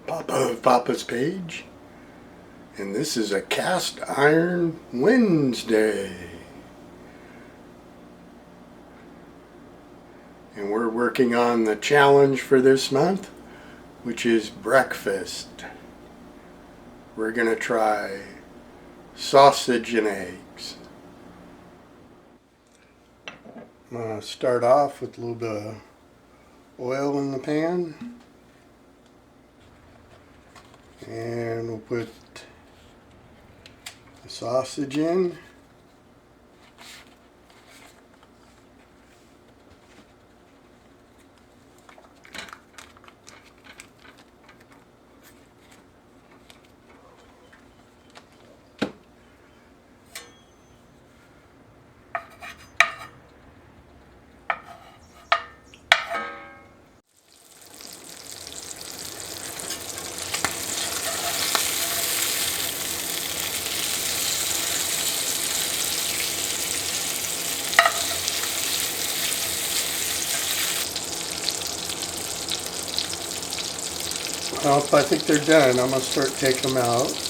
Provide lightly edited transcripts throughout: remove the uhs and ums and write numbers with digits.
Papa of Papa's page, and this is a cast iron Wednesday, and we're working on the challenge for this month, which is breakfast. We're gonna try sausage and eggs. I'm gonna start off with a little bit of oil in the pan. And we'll put the sausage in. Well, if I think they're done, I'm going to start taking them out.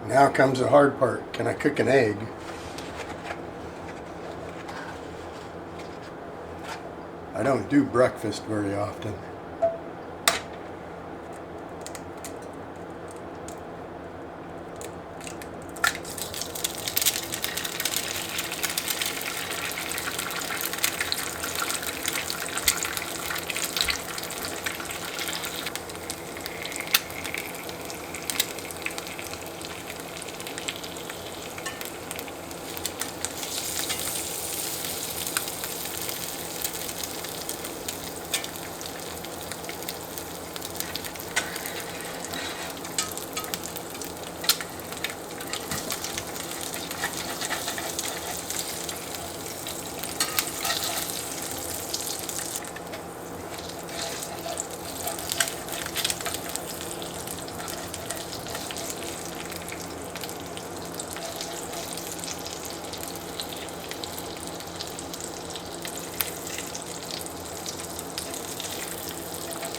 Now comes the hard part. Can I cook an egg? I don't do breakfast very often.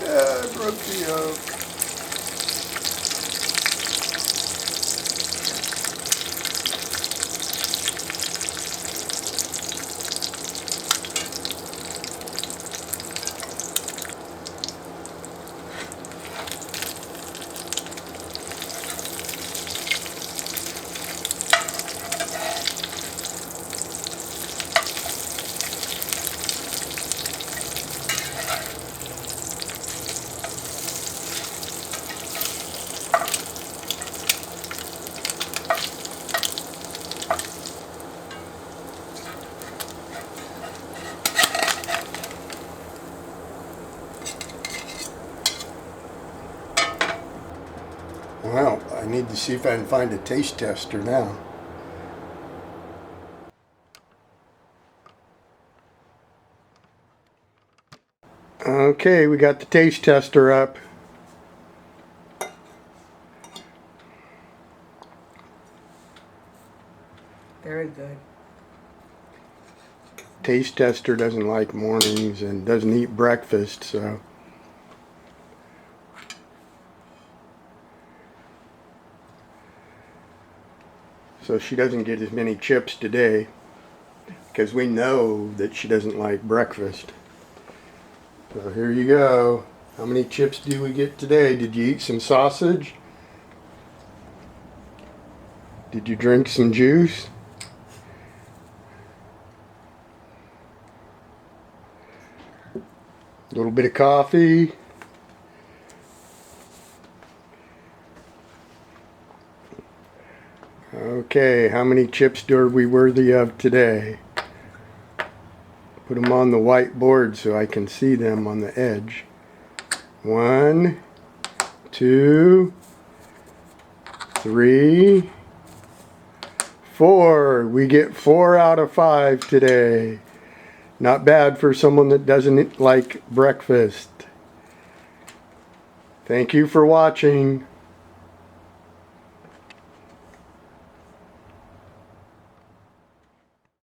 I broke the yolk. Well, I need to see if I can find a taste tester now. Okay, we got the taste tester up. Very good. Taste tester doesn't like mornings and doesn't eat breakfast, so she doesn't get as many chips today because we know that she doesn't like breakfast. So here you go. How many chips do we get today? Did you eat some sausage? Did you drink some juice? A little bit of coffee? Okay, how many chips are we worthy of today? Put them on the whiteboard so I can see them on the edge. 1, 2, 3, 4. We get 4 out of 5 today. Not bad for someone that doesn't like breakfast. Thank you for watching.